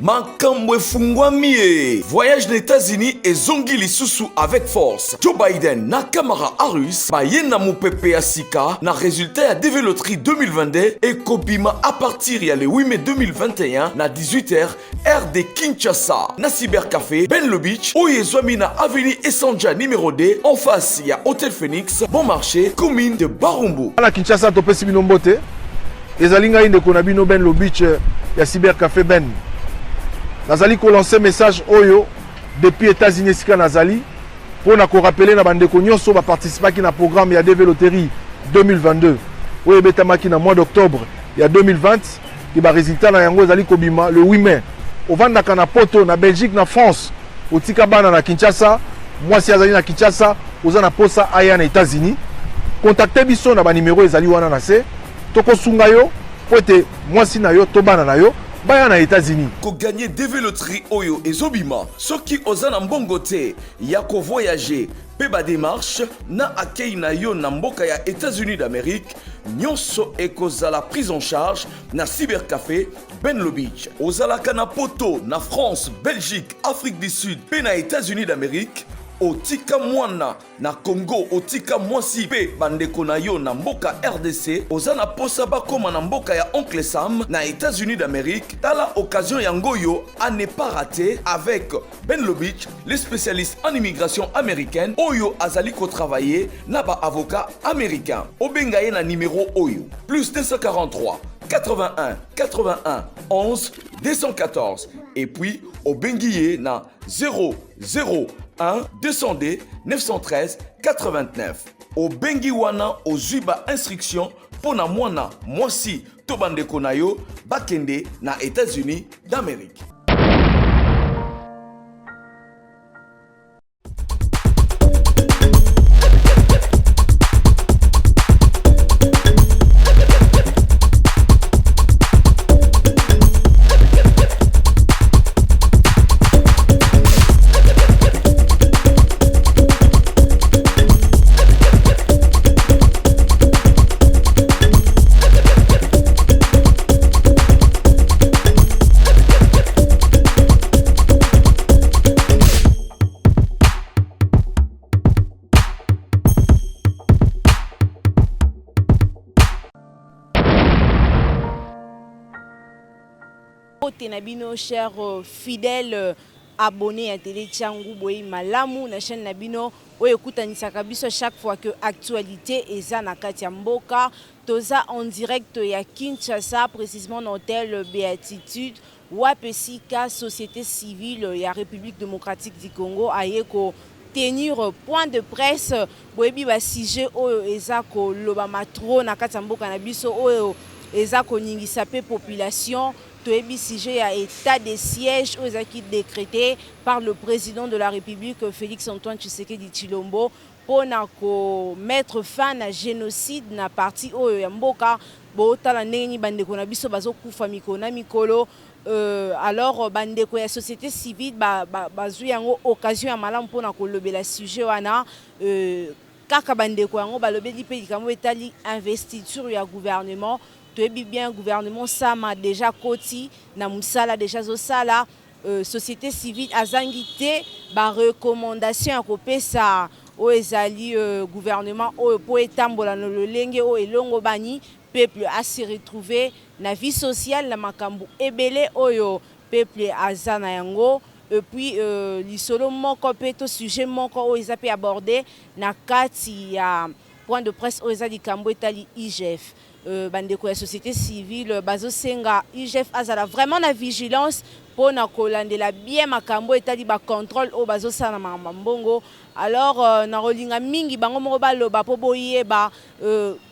Makambo efungwami. Voyage aux États-Unis et zongi lisusu avec force. Joe Biden na Kamala Harris bayena mupepe ya sika na résultat ya DV Loterie 2022 et kobima à partir ya le 8 mai 2021 na 18h heure de Kinshasa na Cybercafé Ben Le Beach oyezwami na avenue Essanja numéro 2 en face ya Hôtel Phoenix bon marché commune de Barumbu. Na Kinshasa topesi bino mbote ezali ngai ndeko na bino Ben Le Beach ya Cybercafé Ben. Nazali ko lancer message oyo depuis États-Unis sika nazali pour na ko rappeler na bandeko nyonso ba participer na programme ya DV Loterie 2022 oyo betamaki na mois d'octobre ya 2020 ki ba résultat na yango ezali kobima le 8 mai ovandaka na poto na Belgique na France otika bana na Kinshasa mwasi azali na Kinshasa oza na posa aya na États-Unis contactez biso na ba numéro ezali wana na se toko sunga yo po ete mwasi na yo to bana na yo baya na États-Unis ko gagner DV Loterie oyo ezobima soki oza na mbongo te ya ko voyager pe ba démarche na akei na yo na mboka ya États-Unis d'Amérique nyonso ekozala prise en charge na Cybercafé Ben Le Beach ozalaka na poto na France, Belgique, Afrique du Sud pe na États-Unis d'Amérique otika mwana na Congo otika mwasi pe bandeko na yo na mboka RDC ozana posa bakoma na mboka ya Oncle Sam na États-Unis d'Amérique tala occasion yangoyo à ne pas rater avec Ben Le Beach les spécialistes en immigration américaine oyo azali ko travailler na ba avocat américain obengaye na numéro oyo plus 243 81 81 11 214 et puis obengiye na 001 200D 913 89 au Bengiwana au Zuba instruction pour na mwana mwasi to bandeko na yo bakende na États-Unis d'Amérique. Nabino cher fidèle abonné à Télé Tchangou Boy Malamu na chaîne Nabino oyo kutanisaka biso chaque fois que actualité eza na kati ya mboka toza en direct ya Kinshasa précisément dans hôtel Béatitude Wapesika société civile ya République démocratique du Congo ayeko tenir point de presse boyebi ba sujet oyo eza ko loba matro na kati ya mboka na biso oyo eza ko ningisa pe population toyebi sujet ya état de siège aux acquis décrété par le président de la République Félix Antoine Tshisekedi Tshilombo pour mettre fin à génocide na parti oyo ya mboka botala ndenge bandeko na biso bazokufa mikolo na mikolo alors bandeko ya société civile bazwi yango occasion ya malamu mpona kolobela sujet wana kaka bandeko yango balobeli mpe likambo etali investiture ya gouvernement toyebi bien gouvernement sama déjà koti na musala déjà zosala société civile azangi te ba recommandation ya kopesa oyo ezali gouvernement oyo po etambola na lolenge oyo elongo bani peuple a se retrouver na vie sociale na makambo ebele oyo peuple aza na yango et puis lisolo moko pe to sujet moko oyo eza pe abordé na kati ya point de presse oyo eza likambo etali IGF bandeko ya société civile bazosenga IGF azala vraiment na vigilance pour na kolandela bien makambo etali ba contrôle o bazosala na mbongo alors na rolinga mingi bango moko baloba po boyeba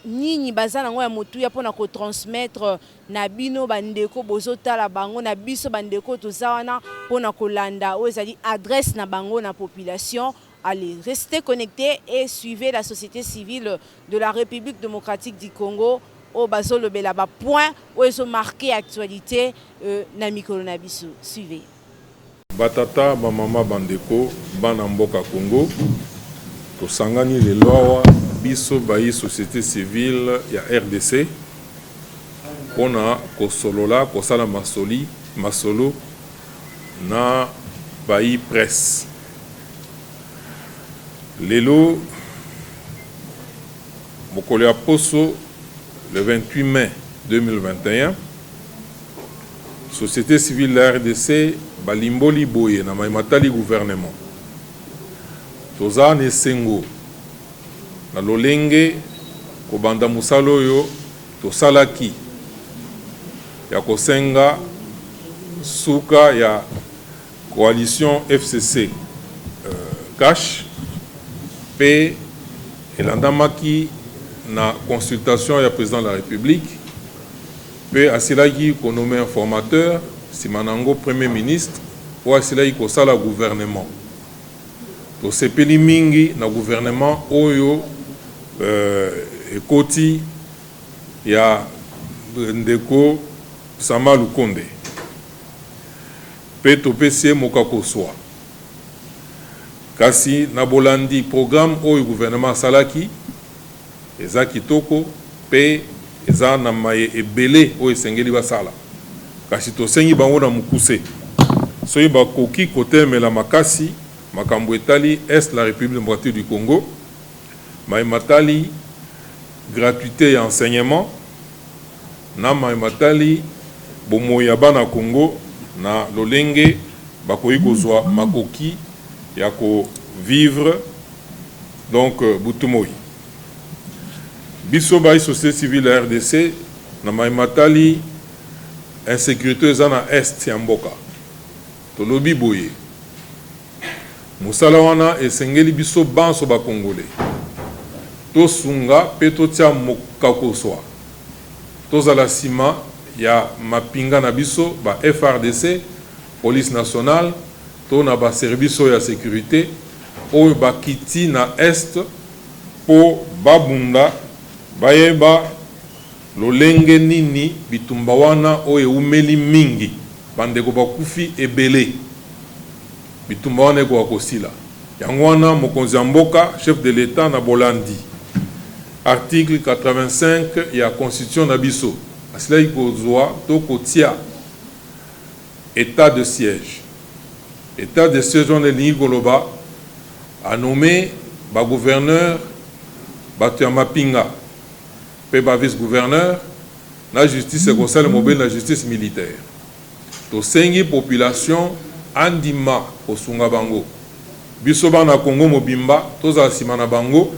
nini bazana ngo ya motuya pour na ko transmettre na bino bandeko bozotala bango na biso bandeko tozawana pour na kolanda o ezali adresse na bango na population. Allez, restez connectés et suivez la société civile de la République démocratique du Congo au Basolo Belaba point où ils ont marqué actualité na mikolo na biso. Suivez. Batata bamama bandeko bana mboka Congo to sangani le loa biso bayi société civile ya RDC pona ko solola ko sala masolo na bayi presse. Lelo mokolo ya poso le 28 mai 2021, société civile de la RDC balimboli boye na maimatali gouvernement. Toza nesengo na lolenge kobanda musalo yo tosalaki ya kosenga suka ya coalition FCC cash pe elandamaki na consultation ya président de la République pe asilaki ko nommé informateur simanango premier ministre ou asilaki ko sala gouvernement to sepeli mingi na gouvernement oyo ekoti ya ndeko Sama Lukonde pe topesi mokako swa kasi na bolandi programme oyo gouvernement salaki eza kitoko pe eza na maye ebele oyo esengeli basala kasi tosengi bango na mukuse soki bakoki kotemela makasi makambo etali est la République démocratique du Congo maye matali gratuité ya enseignement na maye matali bomoya bana Congo na lolenge bakoki kozwa makoki ya ko vivre donc butumoi biso ba société civile la RDC na maimatali insécurité zana est ya mboka tolobi boye musala wana esengeli biso banso ba congolais to sunga pe to tia mokako swa tozala sima ya mapinga na biso ba FRDC police nationale to na ba service ya sécurité oyo bakiti na est po babunda bayeba lolenge nini bitumba wana oyo umeli mingi bandeko bakufi ebele bitumba wana eko akosila yango wana mokonzi ya mboka chef de l'état na bolandi article 85 ya constitution na biso asilaki kozwa to kotia état de siège wana elingi koloba a nommé ba gouverneur bato ya mapinga pe ba vice gouverneur na justice ekosala mobile na justice militaire tosengi population andima kosunga bango biso bana Congo mobimba tozala sima na bango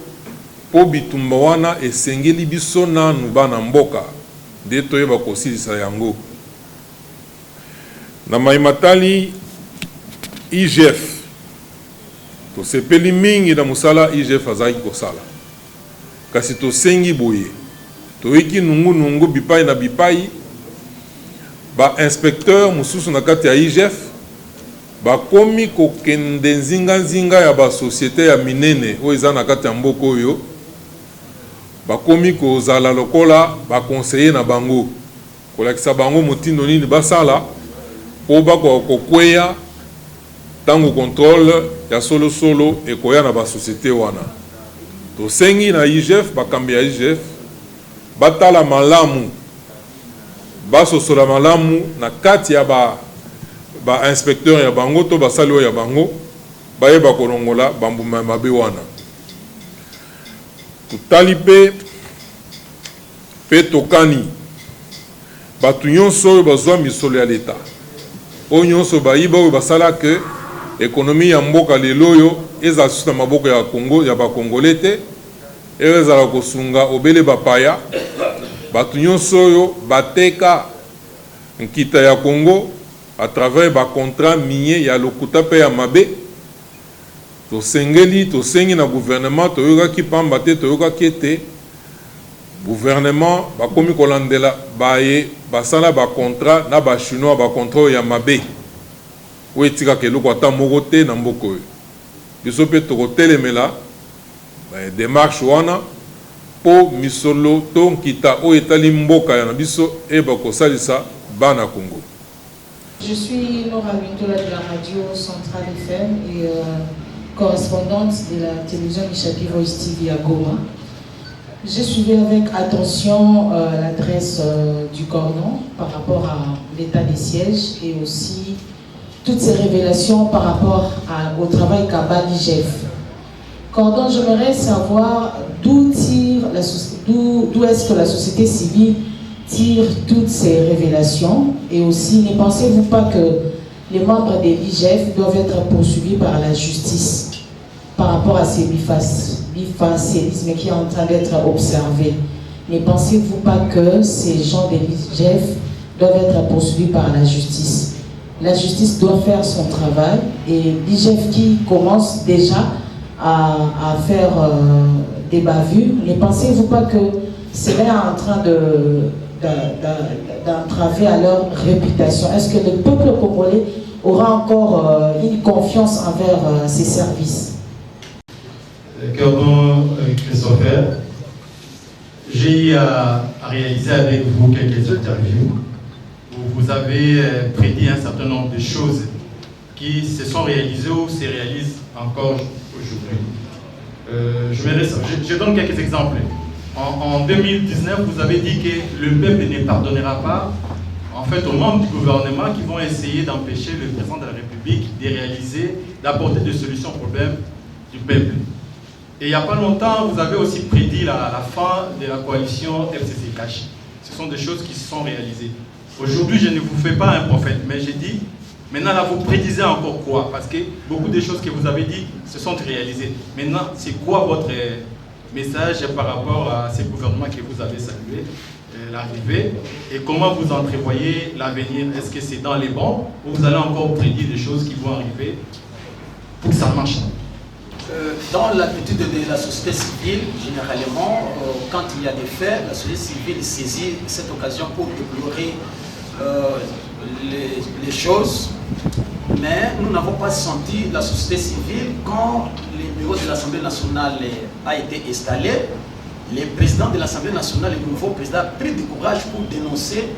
po bitumba wana esengeli biso nanu bana mboka nde toyeba kosilisa yango na maimatali IGF tosepeli mingi na musala IGF azalaki kosala kasi tosengi boye toyiki nungu bipai na bipai ba inspecteur mususu na kati ya IGF bakomi kokende nzinga ya ba société ya minene oyo eza na kati ya mboka oyo bakomi kozala lokola ba conseiller na bango kolakisa bango motindo nini basala po bakokweya tango contrôle ya solo ekoya na ba société wana tosengi na IGF bakambi ya IGF batala malamu basosola malamu na kati ya ba inspecteur ya bango to basali ya bango bayeba kolongola bambuma mabe wana tutali pe tokani batu nyonso oyo bazwa misolo ya leta oyo nyonso bayiba oyo basala ke ekonomi ya mboka lelo oyo ezala susu na maboko ya Congo ya bakongole te ezala kosunga obele bapaya batu nyonso oyo bateka nkita ya Congo à travers ba contrat minier ya lokuta pe ya mabe tosengi na gouvernement toyokaki pamba te toyokaki ete gouvernement bakomi kolandela baye basala ba contrat na ba chinois ba contrat ya mabe oyo etikaka eloko ata moko te na mboka oyo biso mpe tokotelemela démarche wana po misolo to nkita oyo etali mboka ya na biso eba kosalisa bana Congo. Je suis Nora Bintola de la radio Centrale FM et correspondante de la télévision Michapi Voice TV à Goma. J'ai suivi avec attention l'adresse du cordon par rapport à l'état des sièges et aussi toutes ces révélations par rapport au travail qu'a bat l'IGF. Cordon, j'aimerais savoir d'où est-ce que la société civile tire toutes ces révélations, et aussi ne pensez-vous pas que les membres de l'IGF doivent être poursuivis par la justice par rapport à ces bifacialismes qui est en train d'être observé? Ne pensez-vous pas que ces gens de l'IGF doivent être poursuivis par la justice? La justice doit faire son travail, et l'IGF qui commence déjà à faire des bavures, ne pensez-vous pas que c'est en train d'entraver à leur réputation? Est-ce que le peuple congolais aura encore une confiance envers ces services? Cordon Christopher, j'ai eu à réaliser avec vous quelques interviews où vous avez prédit un certain nombre de choses qui se sont réalisées ou se réalisent encore aujourd'hui. Je donne quelques exemples. En 2019, vous avez dit que le peuple ne pardonnera pas en fait aux membres du gouvernement qui vont essayer d'empêcher le président de la République d'apporter des solutions aux problèmes du peuple. Et il n'y a pas longtemps, vous avez aussi prédit la fin de la coalition FCC-CACH. Ce sont des choses qui se sont réalisées. Aujourd'hui, je ne vous fais pas un prophète, mais j'ai dit, maintenant là, vous prédisez encore quoi? Parce que beaucoup de choses que vous avez dit se sont réalisées. Maintenant, c'est quoi votre message par rapport à ces gouvernements que vous avez salués, l'arrivée, et comment vous entrevoyez l'avenir? Est-ce que c'est dans les bons ou vous allez encore prédire des choses qui vont arriver pour que ça marche? Dans l'habitude de la société civile, généralement, quand il y a des faits, la société civile saisit cette occasion pour déplorer les choses. Mais nous n'avons pas senti la société civile quand le bureau de l'Assemblée nationale a été installé. Le président de l'Assemblée nationale, le nouveau président, a pris du courage pour dénoncer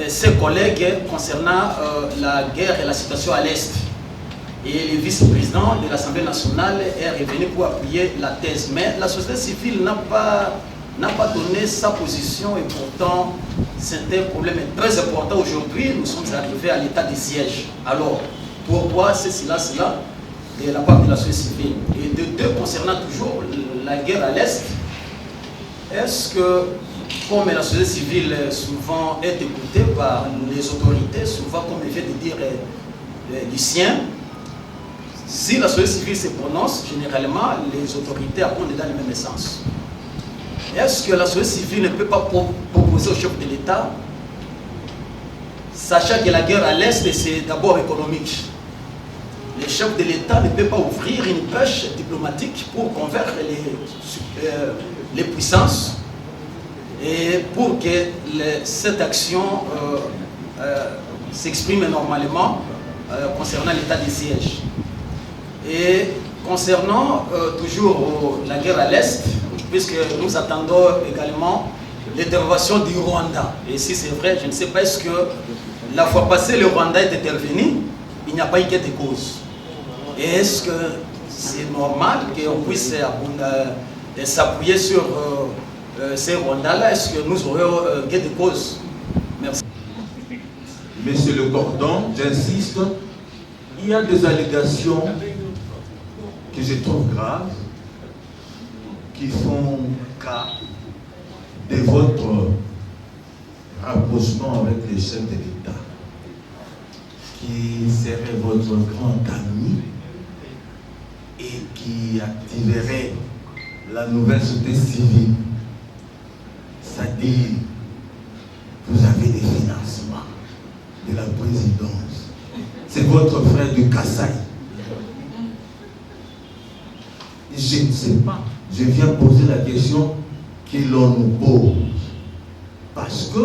ses collègues concernant la guerre et la situation à l'Est. Et le vice-président de l'Assemblée nationale est revenu pour appuyer la thèse. Mais la société civile n'a pas donné sa position, et pourtant c'est un problème très important aujourd'hui. Nous sommes arrivés à l'état de siège. Alors, pourquoi c'est cela de la part de la société civile? Et de deux, concernant toujours la guerre à l'Est, est-ce que, comme la société civile souvent est écoutée par les autorités, souvent comme vient de dire Lucien, si la société civile se prononce, généralement, les autorités abondent dans le même sens. Est-ce que la société civile ne peut pas proposer au chef de l'État, sachant que la guerre à l'Est, c'est d'abord économique? Le chef de l'État ne peut pas ouvrir une brèche diplomatique pour convaincre les puissances et pour que cette action s'exprime normalement concernant l'état de siège. Et concernant toujours la guerre à l'Est, puisque nous attendons également l'intervention du Rwanda. Et si c'est vrai, je ne sais pas, est-ce que la fois passée, le Rwanda est intervenu, il n'y a pas eu de cause. Et est-ce que c'est normal qu'on puisse s'appuyer sur ces Rwandais-là? Est-ce que nous aurions gain de cause? Merci. Monsieur le Cordon, j'insiste, il y a des allégations que je trouve graves, qui font cas de votre rapprochement avec les chefs de l'État, qui serait votre grand ami et qui activerait la nouvelle société civile. C'est-à-dire, vous avez des financements de la présidence. C'est votre frère du Kassai. Je ne sais pas. Je viens poser la question que l'on nous pose. Parce que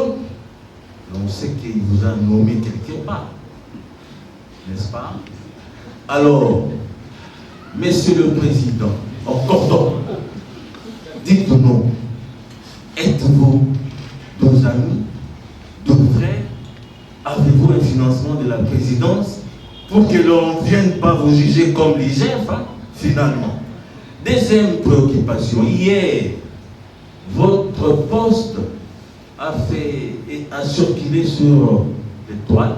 l'on sait qu'il vous a nommé quelque part. N'est-ce pas? Alors, Monsieur le Président, en cordon, dites-nous, êtes-vous nos amis, nos frères? Avez-vous un financement de la présidence pour que l'on ne vienne pas vous juger comme l'IGF, hein, finalement? Deuxième préoccupation, hier, votre poste a circulé sur les toiles,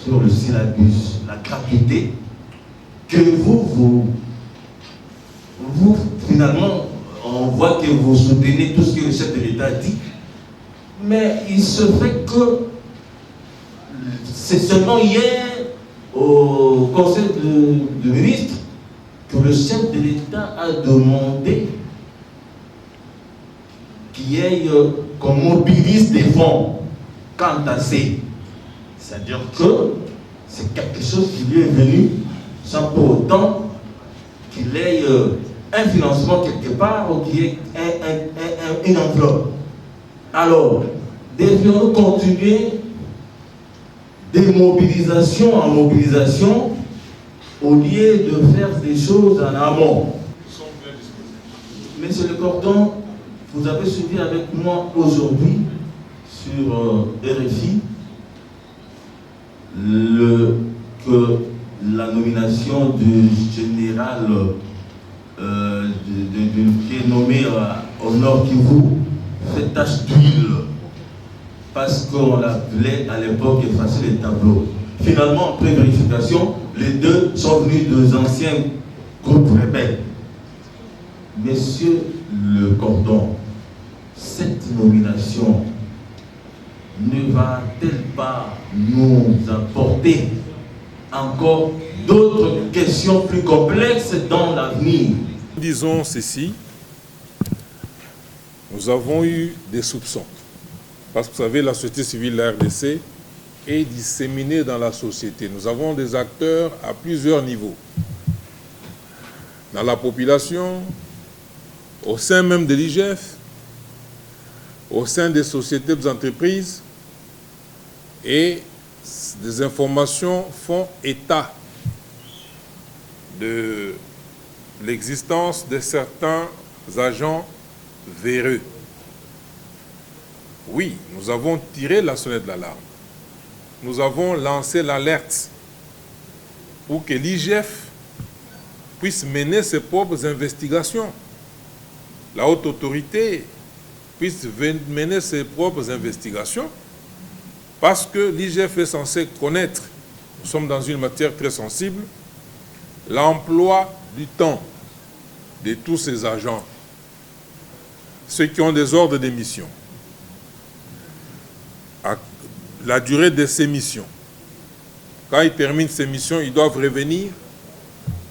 sur le syllabus, la gratuité, que vous, finalement, on voit que vous soutenez tout ce que le chef de l'État dit, mais il se fait que c'est seulement hier au Conseil de ministres que le chef de l'État a demandé qu'on mobilise des fonds quant à ces. C'est-à-dire que c'est quelque chose qui lui est venu sans pour autant qu'il ait un financement quelque part ou qu'il y ait une enveloppe. Alors, devions-nous continuer de mobilisation en mobilisation au lieu de faire des choses en amont? Monsieur Le Cordon, vous avez suivi avec moi aujourd'hui sur RFI que la nomination du général qui est nommé au Nord Kivu fait tache d'huile parce qu'on l'appelait à l'époque effacer les tableaux. Finalement, après vérification, les deux sont venus deux anciens groupes rebelles. Monsieur Le Cordon, cette nomination ne va-t-elle pas nous apporter encore d'autres questions plus complexes dans l'avenir? Disons ceci, nous avons eu des soupçons. Parce que vous savez, la société civile de la RDC est disséminée dans la société. Nous avons des acteurs à plusieurs niveaux. Dans la population, au sein même de l'IGF, au sein des sociétés, des entreprises, et des informations font état de l'existence de certains agents véreux. Oui, nous avons tiré la sonnette d'alarme. Nous avons lancé l'alerte pour que l'IGF puisse mener ses propres investigations. La haute autorité puisse mener ses propres investigations parce que l'IGF est censé connaître, nous sommes dans une matière très sensible, l'emploi du temps de tous ces agents, ceux qui ont des ordres de mission, la durée de ces missions. Quand ils terminent ces missions, ils doivent revenir,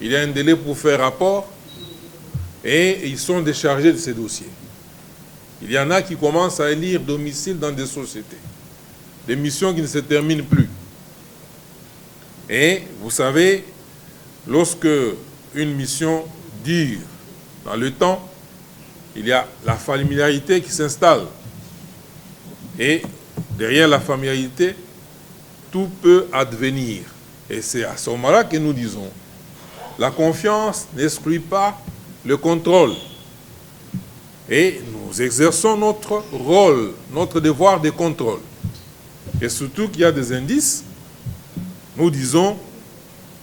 il y a un délai pour faire rapport et ils sont déchargés de ces dossiers. Il y en a qui commencent à élire domicile dans des sociétés, des missions qui ne se terminent plus. Et vous savez, lorsque une mission dure dans le temps, il y a la familiarité qui s'installe. Et derrière la familiarité, tout peut advenir. Et c'est à ce moment-là que nous disons, la confiance n'exclut pas le contrôle. Et nous exerçons notre rôle, notre devoir de contrôle. Et surtout qu'il y a des indices, nous disons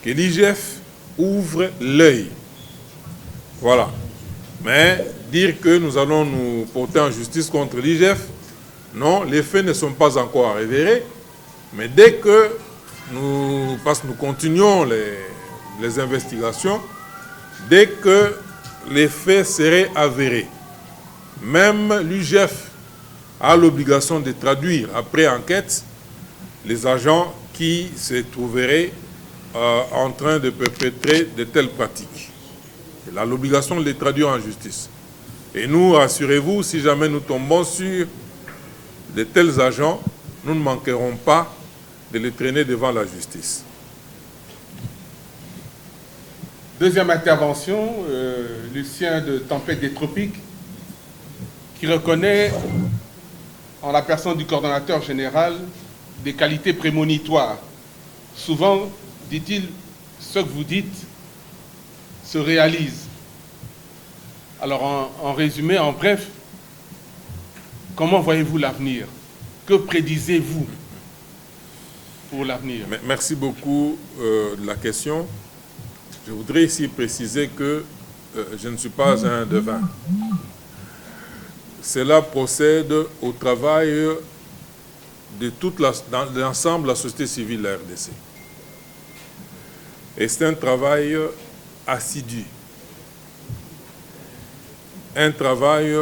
que l'IGF ouvre l'œil. Voilà. Mais dire que nous allons nous porter en justice contre l'IGF, non, les faits ne sont pas encore révélés. Mais dès que nous continuons les investigations, dès que les faits seraient avérés, même l'IGF a l'obligation de traduire après enquête les agents qui se trouveraient en train de perpétrer de telles pratiques. Il a l'obligation de les traduire en justice. Et nous, rassurez-vous, si jamais nous tombons sur de tels agents, nous ne manquerons pas de les traîner devant la justice. Deuxième intervention, Lucien de Tempête des Tropiques, qui reconnaît en la personne du coordonnateur général des qualités prémonitoires. Souvent, dit-il, ce que vous dites se réalise. Alors, en résumé, en bref, comment voyez-vous l'avenir? Que prédisez-vous pour l'avenir? Merci beaucoup de la question. Je voudrais ici préciser que je ne suis pas un devin. Cela procède au travail de l'ensemble de la société civile de la RDC. Et c'est un travail assidu, un travail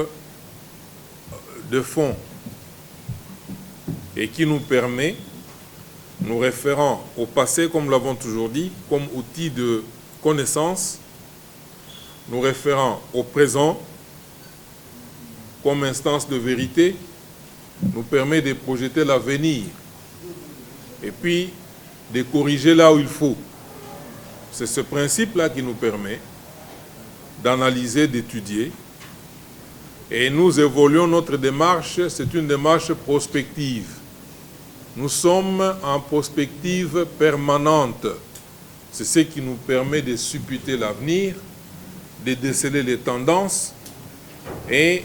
de fond et qui nous permet, nous référant au passé, comme nous l'avons toujours dit, comme outil de connaissance, nous référant au présent comme instance de vérité, nous permet de projeter l'avenir et puis de corriger là où il faut. C'est ce principe-là qui nous permet d'analyser, d'étudier. Et nous évoluons notre démarche, c'est une démarche prospective. Nous sommes en prospective permanente. C'est ce qui nous permet de supputer l'avenir, de déceler les tendances et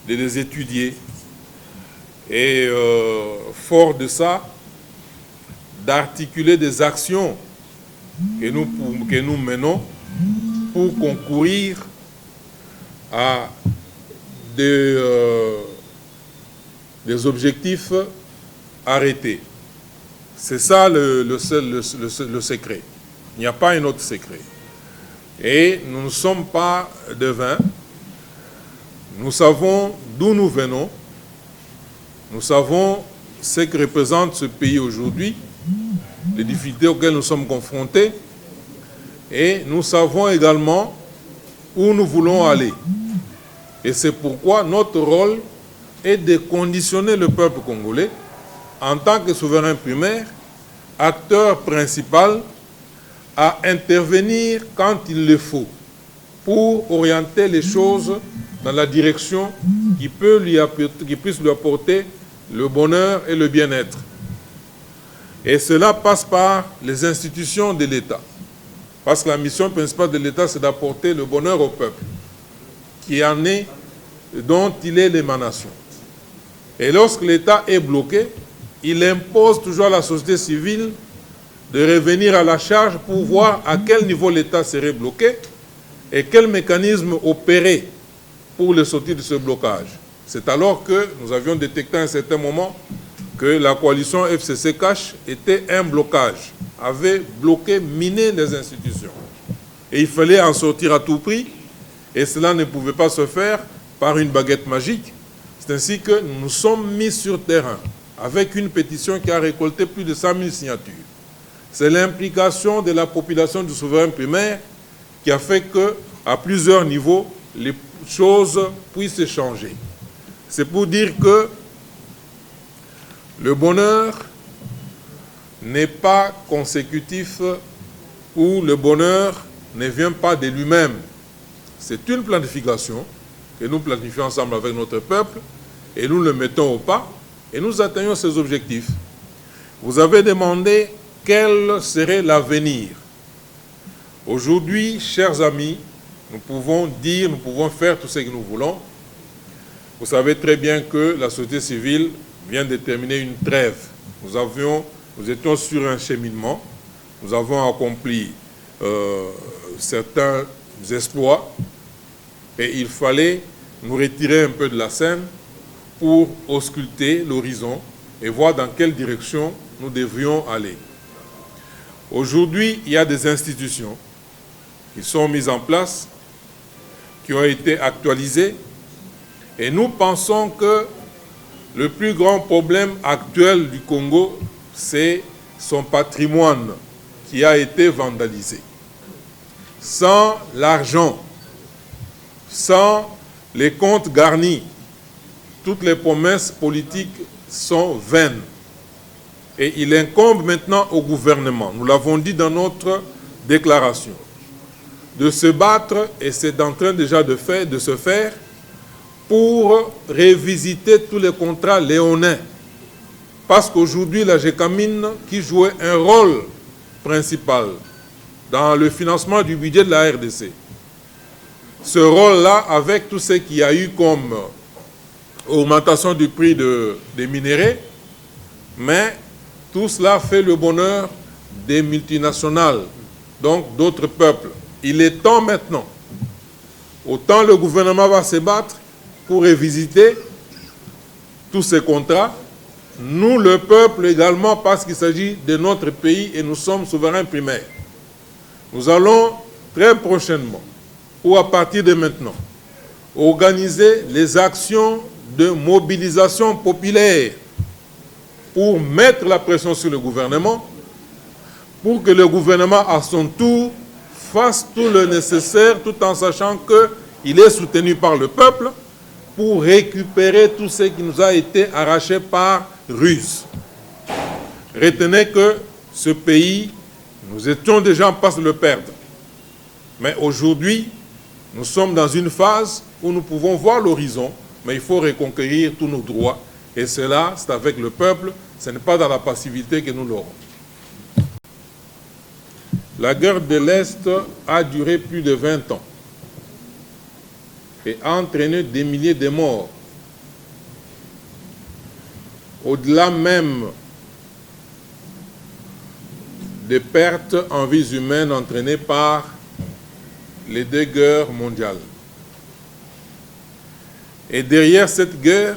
de les étudier. Et fort de ça, d'articuler des actions que nous menons pour concourir à des objectifs arrêtés. C'est ça le secret. Il n'y a pas un autre secret. Et nous ne sommes pas devins. Nous savons d'où nous venons. Nous savons ce que représente ce pays aujourd'hui, les difficultés auxquelles nous sommes confrontés, et nous savons également où nous voulons aller. Et c'est pourquoi notre rôle est de conditionner le peuple congolais en tant que souverain primaire, acteur principal, à intervenir quand il le faut pour orienter les choses dans la direction qui puisse lui apporter le bonheur et le bien-être. Et cela passe par les institutions de l'État. Parce que la mission principale de l'État, c'est d'apporter le bonheur au peuple, qui en est, dont il est l'émanation. Et lorsque l'État est bloqué, il impose toujours à la société civile de revenir à la charge pour voir à quel niveau l'État serait bloqué et quel mécanisme opérer pour le sortir de ce blocage. C'est alors que nous avions détecté à un certain moment que la coalition FCC-Cash était un blocage, avait bloqué, miné les institutions. Et il fallait en sortir à tout prix, et cela ne pouvait pas se faire par une baguette magique. C'est ainsi que nous nous sommes mis sur terrain, avec une pétition qui a récolté plus de 100 000 signatures. C'est l'implication de la population du souverain primaire qui a fait que, à plusieurs niveaux, les choses puissent changer. C'est pour dire que le bonheur n'est pas consécutif ou le bonheur ne vient pas de lui-même. C'est une planification que nous planifions ensemble avec notre peuple et nous le mettons au pas et nous atteignons ces objectifs. Vous avez demandé quel serait l'avenir. Aujourd'hui, chers amis, nous pouvons dire, nous pouvons faire tout ce que nous voulons. Vous savez très bien que la société civile vient de terminer une trêve. Nous étions sur un cheminement. Nous avons accompli certains exploits et il fallait nous retirer un peu de la scène pour ausculter l'horizon et voir dans quelle direction nous devrions aller. Aujourd'hui, il y a des institutions qui sont mises en place, qui ont été actualisées, et nous pensons que le plus grand problème actuel du Congo, c'est son patrimoine qui a été vandalisé. Sans l'argent, sans les comptes garnis, toutes les promesses politiques sont vaines. Et il incombe maintenant au gouvernement, nous l'avons dit dans notre déclaration, de se battre, et c'est en train déjà de se faire, pour révisiter tous les contrats léonins. Parce qu'aujourd'hui, la GECAMIN, qui jouait un rôle principal dans le financement du budget de la RDC, ce rôle-là, avec tout ce qu'il y a eu comme augmentation du prix des minéraux, mais tout cela fait le bonheur des multinationales, donc d'autres peuples. Il est temps maintenant, autant le gouvernement va se battre pour révisiter tous ces contrats nous, le peuple également, parce qu'il s'agit de notre pays et nous sommes souverains primaires. Nous allons très prochainement, ou à partir de maintenant, organiser les actions de mobilisation populaire pour mettre la pression sur le gouvernement, pour que le gouvernement, à son tour, fasse tout le nécessaire, tout en sachant qu'il est soutenu par le peuple, pour récupérer tout ce qui nous a été arraché par ruse. Retenez que ce pays, nous étions déjà en passe de le perdre. Mais aujourd'hui, nous sommes dans une phase où nous pouvons voir l'horizon, mais il faut reconquérir tous nos droits. Et cela, c'est avec le peuple, ce n'est pas dans la passivité que nous l'aurons. La guerre de l'Est a duré plus de 20 ans et a entraîné des milliers de morts. Au-delà même des pertes en vies humaines entraînées par les 2 guerres mondiales. Et derrière cette guerre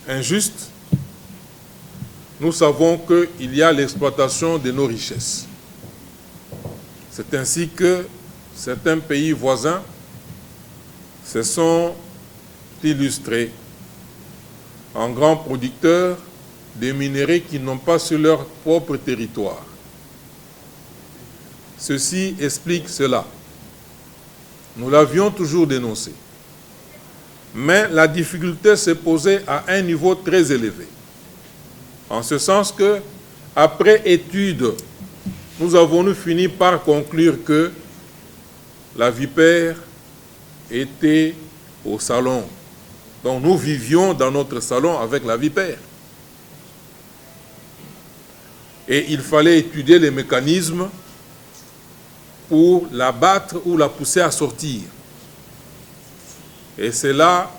injuste, nous savons qu'il y a l'exploitation de nos richesses. C'est ainsi que certains pays voisins se sont illustrés en grands producteurs de minerais qui n'ont pas sur leur propre territoire. Ceci explique cela. Nous l'avions toujours dénoncé. Mais la difficulté s'est posée à un niveau très élevé. En ce sens que, après étude, nous avons fini par conclure que la vipère était au salon. Donc nous vivions dans notre salon avec la vipère. Et il fallait étudier les mécanismes pour la battre ou la pousser à sortir. Et cela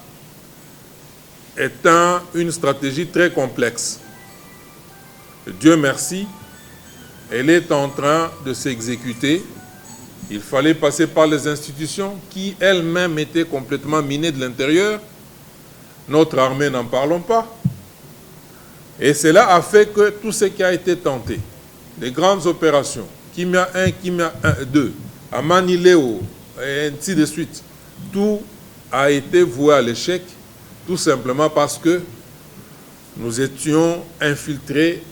est une stratégie très complexe. Dieu merci, elle est en train de s'exécuter. Il fallait passer par les institutions qui elles-mêmes étaient complètement minées de l'intérieur. Notre armée, n'en parlons pas. Et cela a fait que tout ce qui a été tenté, les grandes opérations, Kimia 1, Kimia 2, à Manileo, et ainsi de suite, tout a été voué à l'échec, tout simplement parce que nous étions infiltrés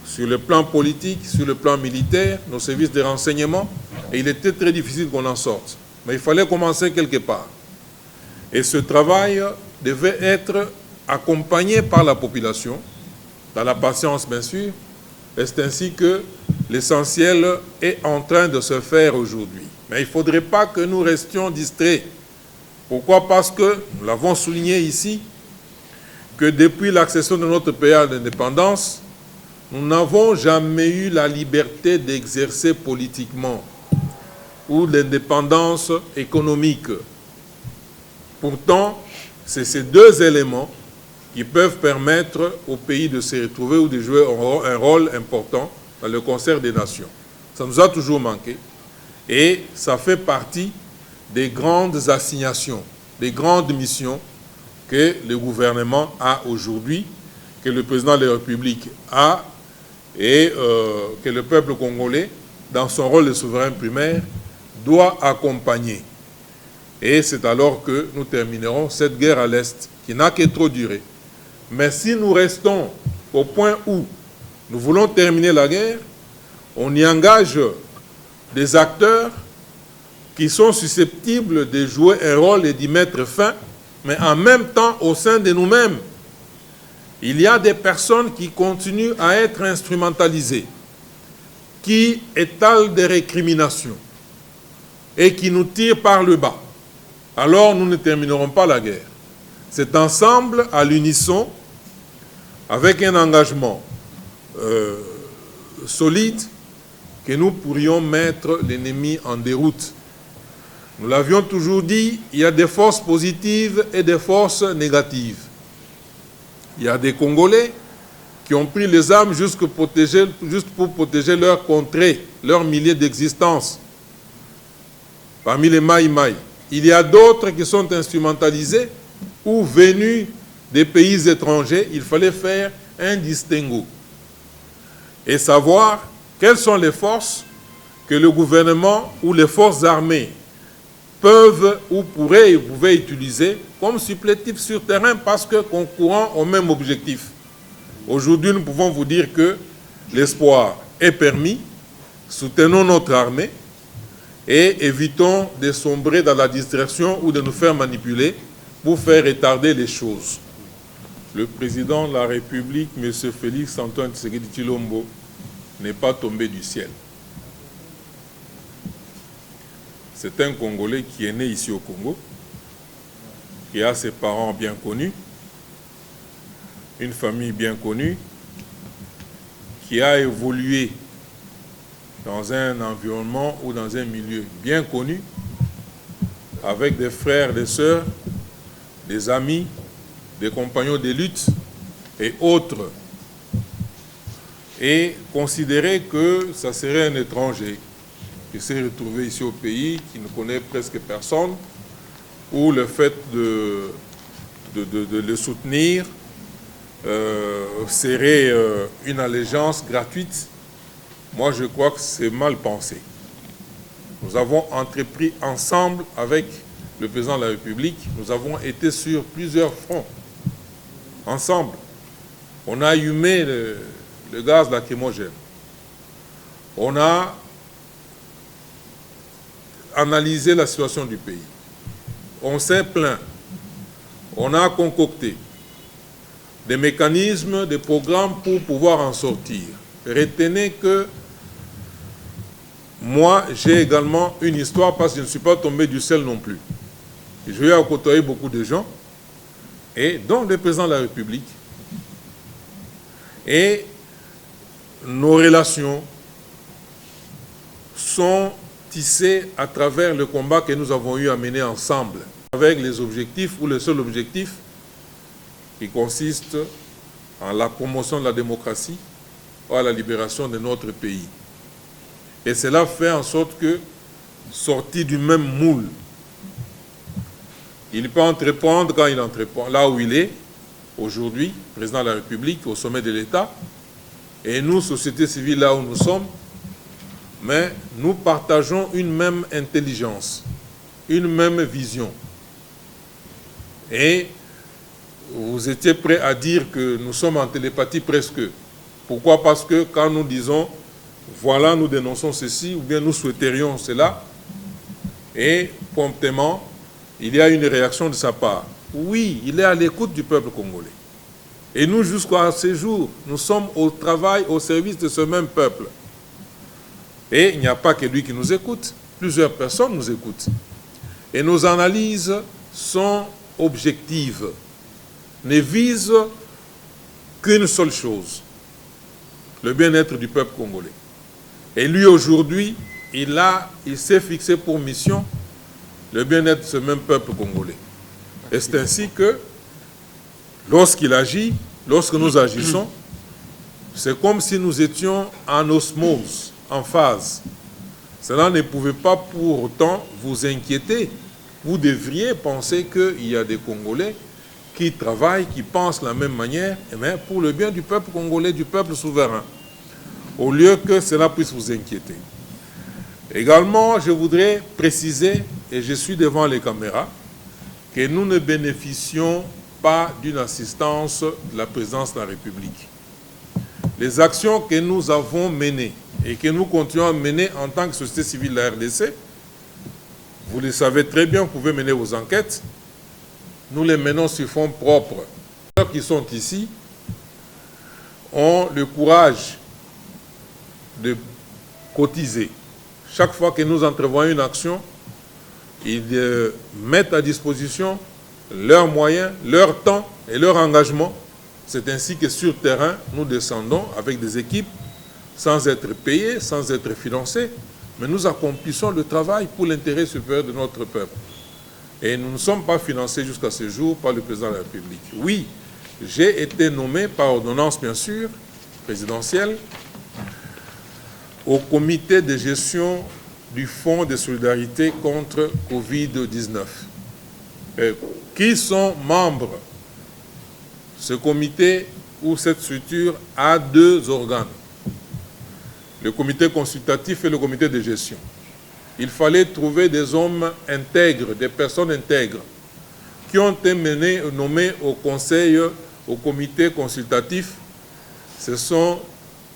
sur le plan politique, sur le plan militaire, nos services de renseignement, et il était très difficile qu'on en sorte. Mais il fallait commencer quelque part. Et ce travail devait être accompagné par la population, dans la patience bien sûr, et c'est ainsi que l'essentiel est en train de se faire aujourd'hui. Mais il ne faudrait pas que nous restions distraits. Pourquoi? Parce que, nous l'avons souligné ici, que depuis l'accession de notre pays à l'indépendance, nous n'avons jamais eu la liberté d'exercer politiquement ou l'indépendance économique. Pourtant, c'est ces 2 éléments qui peuvent permettre au pays de se retrouver ou de jouer un rôle important dans le concert des nations. Ça nous a toujours manqué et ça fait partie des grandes assignations, des grandes missions que le gouvernement a aujourd'hui, que le président de la République a et que le peuple congolais, dans son rôle de souverain primaire, doit accompagner. Et c'est alors que nous terminerons cette guerre à l'Est, qui n'a que trop duré. Mais si nous restons au point où nous voulons terminer la guerre, on y engage des acteurs qui sont susceptibles de jouer un rôle et d'y mettre fin, mais en même temps, au sein de nous-mêmes, il y a des personnes qui continuent à être instrumentalisées, qui étalent des récriminations et qui nous tirent par le bas. Alors nous ne terminerons pas la guerre. C'est ensemble, à l'unisson, avec un engagement solide, que nous pourrions mettre l'ennemi en déroute. Nous l'avions toujours dit, il y a des forces positives et des forces négatives. Il y a des Congolais qui ont pris les armes juste pour protéger leur contrée, leurs milliers d'existences, parmi les Maï-Maï. Il y a d'autres qui sont instrumentalisés ou venus des pays étrangers. Il fallait faire un distinguo et savoir quelles sont les forces que le gouvernement ou les forces armées peuvent ou pouvaient utiliser comme supplétifs sur terrain parce que concourant au même objectif. Aujourd'hui, nous pouvons vous dire que l'espoir est permis, soutenons notre armée et évitons de sombrer dans la distraction ou de nous faire manipuler pour faire retarder les choses. Le président de la République, M. Félix Antoine Tshisekedi Tshilombo, n'est pas tombé du ciel. C'est un Congolais qui est né ici au Congo, qui a ses parents bien connus, une famille bien connue, qui a évolué dans un environnement ou dans un milieu bien connu, avec des frères, des sœurs, des amis, des compagnons de lutte et autres, et considérer que ça serait un étranger qui s'est retrouvé ici au pays, qui ne connaît presque personne, ou le fait de le soutenir serait une allégeance gratuite. Moi, je crois que c'est mal pensé. Nous avons entrepris ensemble avec le président de la République, nous avons été sur plusieurs fronts, ensemble. On a allumé le gaz lacrymogène. On a analysé la situation du pays. On s'est plaint. On a concocté des mécanismes, des programmes pour pouvoir en sortir. Retenez que moi, j'ai également une histoire parce que je ne suis pas tombé du ciel non plus. Je vais côtoyer beaucoup de gens, et dont le président de la République. Et nos relations sont tissées à travers le combat que nous avons eu à mener ensemble, avec les objectifs, ou le seul objectif, qui consiste en la promotion de la démocratie ou à la libération de notre pays. Et cela fait en sorte que, sorti du même moule, il peut entreprendre quand il entreprend, là où il est, aujourd'hui, président de la République, au sommet de l'État, et nous, société civile, là où nous sommes, mais nous partageons une même intelligence, une même vision. Et vous étiez prêts à dire que nous sommes en télépathie presque. Pourquoi? Parce que quand nous disons, voilà, nous dénonçons ceci, ou bien nous souhaiterions cela, et promptement, il y a une réaction de sa part. Oui, il est à l'écoute du peuple congolais. Et nous, jusqu'à ce jour, nous sommes au travail, au service de ce même peuple. Et il n'y a pas que lui qui nous écoute. Plusieurs personnes nous écoutent. Et nos analyses sont objectives, ne visent qu'une seule chose, le bien-être du peuple congolais. Et lui, aujourd'hui, il s'est fixé pour mission le bien-être de ce même peuple congolais. Et c'est ainsi que, lorsqu'il agit, lorsque nous agissons, c'est comme si nous étions en osmose, en phase. Cela ne pouvait pas pour autant vous inquiéter. Vous devriez penser qu'il y a des Congolais qui travaillent, qui pensent de la même manière, mais pour le bien du peuple congolais, du peuple souverain, au lieu que cela puisse vous inquiéter. Également, je voudrais préciser, et je suis devant les caméras, que nous ne bénéficions pas d'une assistance de la présidence de la République. Les actions que nous avons menées et que nous continuons à mener en tant que société civile de la RDC, vous le savez très bien, vous pouvez mener vos enquêtes, nous les menons sur fonds propres. Ceux qui sont ici ont le courage de cotiser. Chaque fois que nous entrevoyons une action, ils mettent à disposition leurs moyens, leur temps et leur engagement. C'est ainsi que sur terrain, nous descendons avec des équipes sans être payés, sans être financés, mais nous accomplissons le travail pour l'intérêt supérieur de notre peuple. Et nous ne sommes pas financés jusqu'à ce jour par le président de la République. Oui, j'ai été nommé par ordonnance, bien sûr, présidentielle, au comité de gestion du Fonds de solidarité contre Covid-19. Qui sont membres? Ce comité où cette structure a deux organes, le comité consultatif et le comité de gestion. Il fallait trouver des hommes intègres, des personnes intègres, qui ont été nommés au conseil, au comité consultatif. Ce sont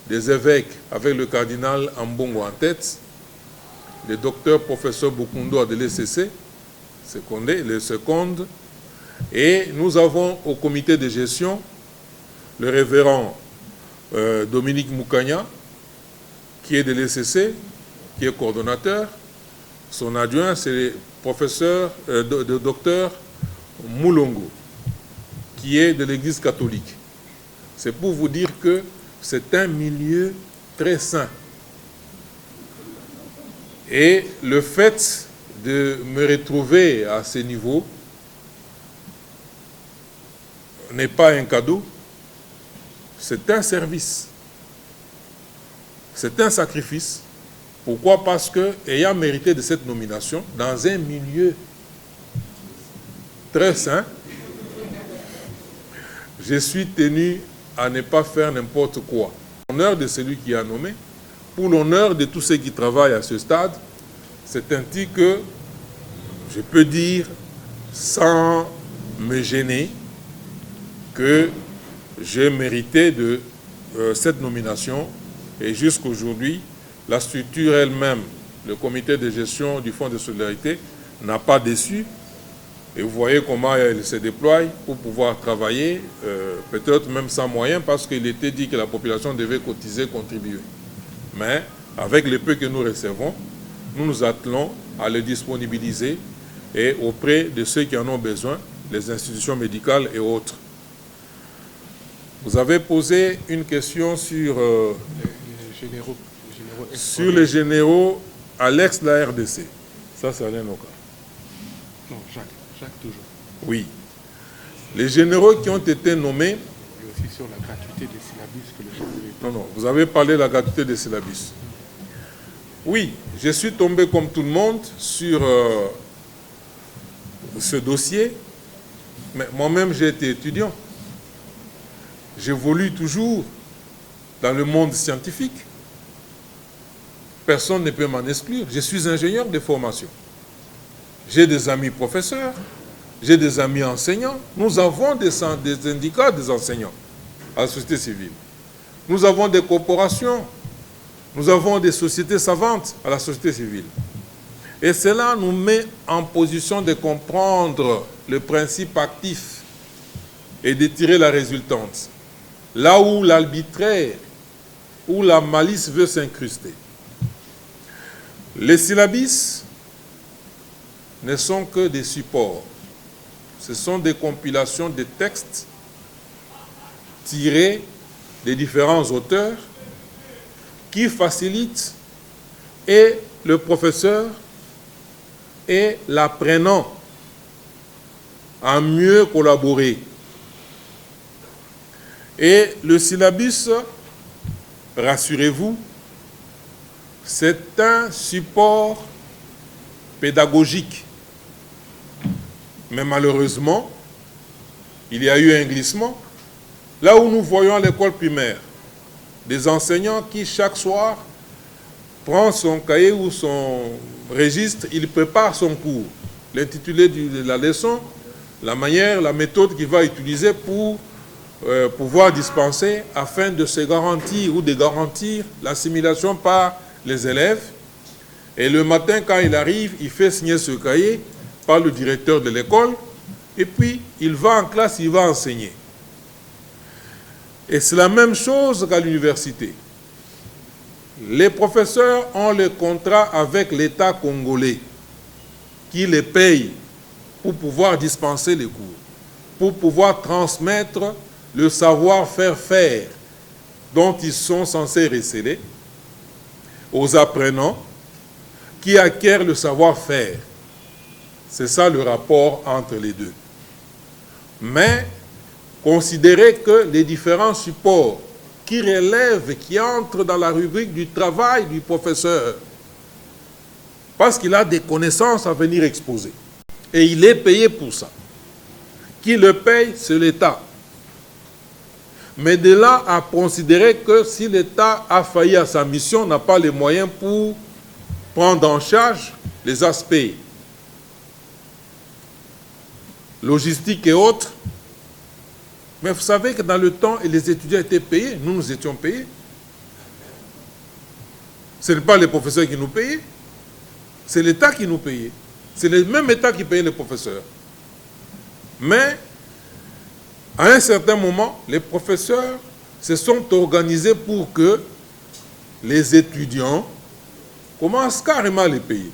des évêques, avec le cardinal Ambongo en tête, le docteur professeur Bukundo de l'ECC, le seconde, et nous avons au comité de gestion le révérend Dominique Moukanya, qui est de l'ECC, qui est coordonnateur. Son adjoint, c'est le professeur, docteur Moulongo, qui est de l'Église catholique. C'est pour vous dire que c'est un milieu très sain. Et le fait de me retrouver à ce niveau n'est pas un cadeau, c'est un service. C'est un sacrifice. Pourquoi? Parce que, ayant mérité de cette nomination, dans un milieu très sain, je suis tenu à ne pas faire n'importe quoi. Pour l'honneur de celui qui a nommé, pour l'honneur de tous ceux qui travaillent à ce stade, c'est ainsi que je peux dire, sans me gêner, que j'ai mérité de cette nomination. Et jusqu'aujourd'hui, la structure elle-même, le comité de gestion du Fonds de solidarité, n'a pas déçu. Et vous voyez comment elle se déploie pour pouvoir travailler, peut-être même sans moyens, parce qu'il était dit que la population devait cotiser, contribuer. Mais avec le peu que nous recevons, nous nous attelons à le disponibiliser et auprès de ceux qui en ont besoin, les institutions médicales et autres. Vous avez posé une question sur les généraux à l'ex de la RDC. Ça, c'est Alain Oka. Non, Jacques toujours. Oui. Les généraux qui ont été nommés... Et aussi sur la gratuité des syllabus que le chef de l'État... Non, vous avez parlé de la gratuité des syllabus. Oui, je suis tombé comme tout le monde sur ce dossier, mais moi-même j'ai été étudiant. J'évolue toujours dans le monde scientifique. Personne ne peut m'en exclure. Je suis ingénieur de formation. J'ai des amis professeurs, j'ai des amis enseignants. Nous avons des syndicats des enseignants à la société civile. Nous avons des corporations. Nous avons des sociétés savantes à la société civile. Et cela nous met en position de comprendre le principe actif et de tirer la résultante. Là où l'arbitraire, où la malice veut s'incruster. Les syllabus ne sont que des supports. Ce sont des compilations de textes tirés des différents auteurs qui facilitent et le professeur et l'apprenant à mieux collaborer. Et le syllabus, rassurez-vous, c'est un support pédagogique. Mais malheureusement, il y a eu un glissement. Là où nous voyons à l'école primaire, des enseignants qui, chaque soir, prend son cahier ou son registre, il prépare son cours. L'intitulé de la leçon, la manière, la méthode qu'il va utiliser pour pouvoir dispenser afin de se garantir ou de garantir l'assimilation par les élèves. Et le matin, quand il arrive, il fait signer ce cahier par le directeur de l'école et puis il va en classe, il va enseigner. Et c'est la même chose qu'à l'université. Les professeurs ont le contrat avec l'État congolais qui les paye pour pouvoir dispenser les cours, pour pouvoir transmettre le savoir-faire dont ils sont censés receler aux apprenants qui acquièrent le savoir-faire. C'est ça le rapport entre les deux. Mais considérez que les différents supports qui relèvent, qui entrent dans la rubrique du travail du professeur, parce qu'il a des connaissances à venir exposer. Et il est payé pour ça. Qui le paye, c'est l'État. Mais de là à considérer que si l'État a failli à sa mission, n'a pas les moyens pour prendre en charge les aspects logistiques et autres. Mais vous savez que dans le temps, les étudiants étaient payés, nous étions payés. Ce n'est pas les professeurs qui nous payaient, c'est l'État qui nous payait. C'est le même État qui payait les professeurs. Mais, à un certain moment, les professeurs se sont organisés pour que les étudiants commencent carrément à les payer.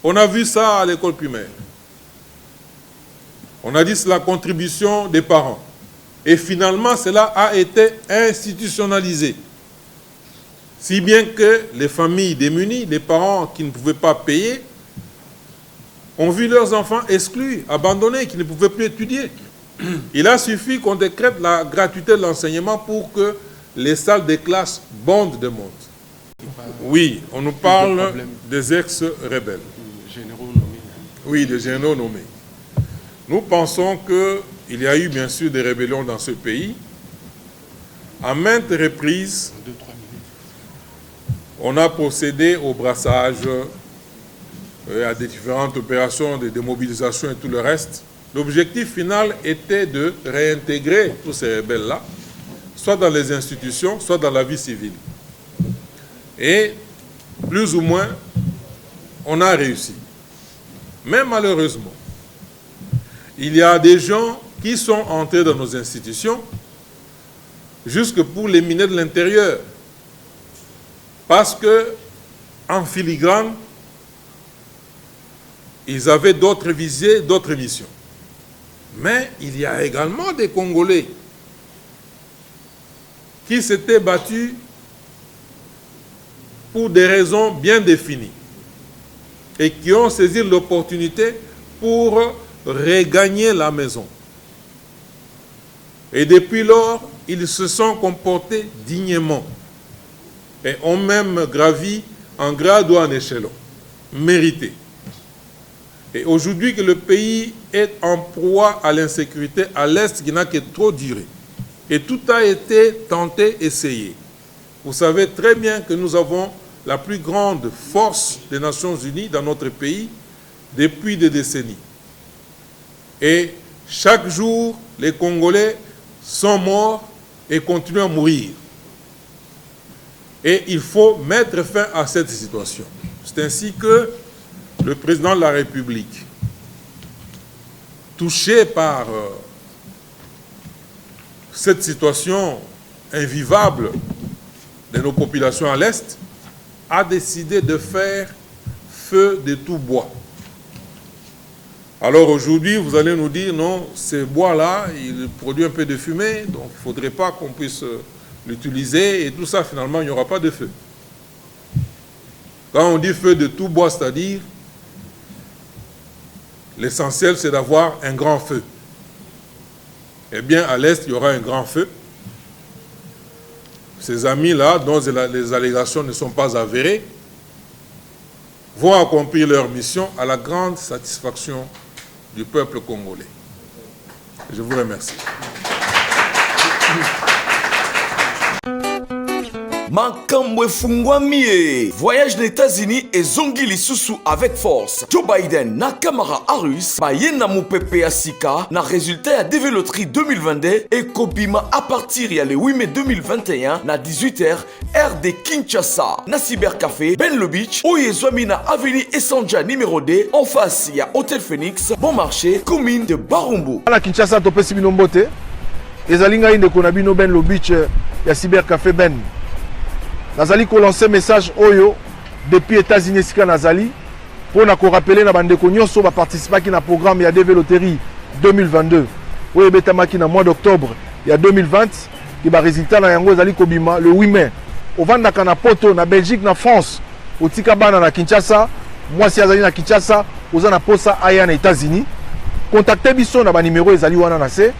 On a vu ça à l'école primaire. On a dit que c'est la contribution des parents. Et finalement, cela a été institutionnalisé. Si bien que les familles démunies, les parents qui ne pouvaient pas payer, ont vu leurs enfants exclus, abandonnés, qui ne pouvaient plus étudier. Il a suffi qu'on décrète la gratuité de l'enseignement pour que les salles de classe bondent de monde. Oui, on nous parle des ex-rebelles. Oui, des généraux nommés. Nous pensons qu'il y a eu bien sûr des rébellions dans ce pays. À maintes reprises, on a procédé au brassage, à des différentes opérations de démobilisation et tout le reste. L'objectif final était de réintégrer tous ces rebelles-là, soit dans les institutions, soit dans la vie civile. Et plus ou moins, on a réussi. Mais malheureusement, il y a des gens qui sont entrés dans nos institutions jusque pour les miner de l'intérieur. Parce que, en filigrane, ils avaient d'autres visées, d'autres missions. Mais il y a également des Congolais qui s'étaient battus pour des raisons bien définies et qui ont saisi l'opportunité pour regagner la maison. Et depuis lors, ils se sont comportés dignement et ont même gravi en grade ou en échelon, mérité. Et aujourd'hui que le pays est en proie à l'insécurité à l'Est qui n'a que trop duré. Et tout a été tenté, essayé. Vous savez très bien que nous avons la plus grande force des Nations Unies dans notre pays depuis des décennies. Et chaque jour, les Congolais sont morts et continuent à mourir. Et il faut mettre fin à cette situation. C'est ainsi que le président de la République, touché par cette situation invivable de nos populations à l'Est, a décidé de faire feu de tout bois. Alors aujourd'hui, vous allez nous dire, non, ce bois-là, il produit un peu de fumée, donc il ne faudrait pas qu'on puisse l'utiliser, et tout ça, finalement, il n'y aura pas de feu. Quand on dit feu de tout bois, c'est-à-dire, l'essentiel, c'est d'avoir un grand feu. Eh bien, à l'Est, il y aura un grand feu. Ces amis-là, dont les allégations ne sont pas avérées, vont accomplir leur mission à la grande satisfaction du peuple congolais. Je vous remercie. Makambo efungwami. Voyage aux États-Unis et zongi lisusu avec force. Joe Biden na Kamala Harris bayena mupepe ya sika na résultat ya DV Loterie 2022 et Kobima à partir ya le 8 mai 2021 na 18h heure de Kinshasa na Cybercafé Ben Le Beach oyezwami na avenue Essanja numéro 2 en face ya Hôtel Phoenix Bon Marché commune de Barumbu. Na Kinshasa topesi bino mbote ezali ngai ndeko na bino Ben Le Beach ya Cybercafé Ben. Nazali ko lancer message oyo depuis États-Unis sika nazali pour na ko rappeler na bandeko nyonso ba participer ki na programme ya DV Loterie 2022 oyo betamaki na mois d'octobre ya 2020 ki ba résultat na yango ezali kobima le 8 mai ovandaka na poto na Belgique na France otika bana na Kinshasa mwasi azali na Kinshasa oza na posa aya na États-Unis contacter biso na ba numéro ezali wana na se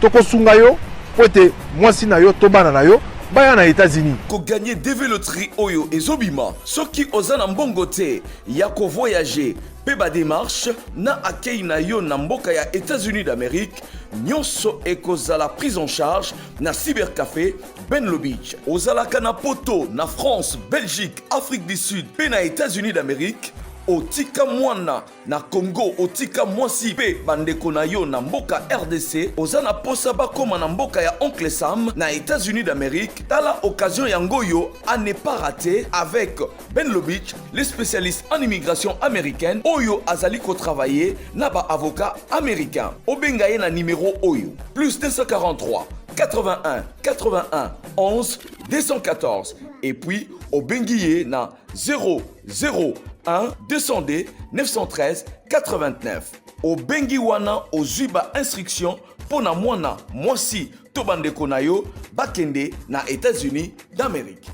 toko sunga yo pote mwasi na yo to bana na yo baya na États-Unis. Ko gagner DV Loterie oyo ezobima soki ozana mbongo te ya ko voyager pe ba démarche na akei na yo na mboka ya États-Unis d'Amérique nyonso ekozala prise en charge na cybercafé Benlo Beach. Ozalaka na poto na France, Belgique, Afrique du Sud pe na États-Unis d'Amérique. Otika mwana na Congo, otika mwasi pe bandeko na yo na mboka RDC, ozana posa bakoma na mboka ya Oncle Sam na États-Unis d'Amérique. Tala occasion yangoyo à ne pas rater avec Benlo Beach, les spécialistes en immigration américaine, oyo azali ko travailler na ba avocat américain. Obengaye na numéro oyo plus 243 81 81 11 214 et puis Obengiye na 001 200D 913 89. Au Bengiwana au Zuba instruction pour na mwana mwasi to bandeko na yo bakende na États-Unis d'Amérique.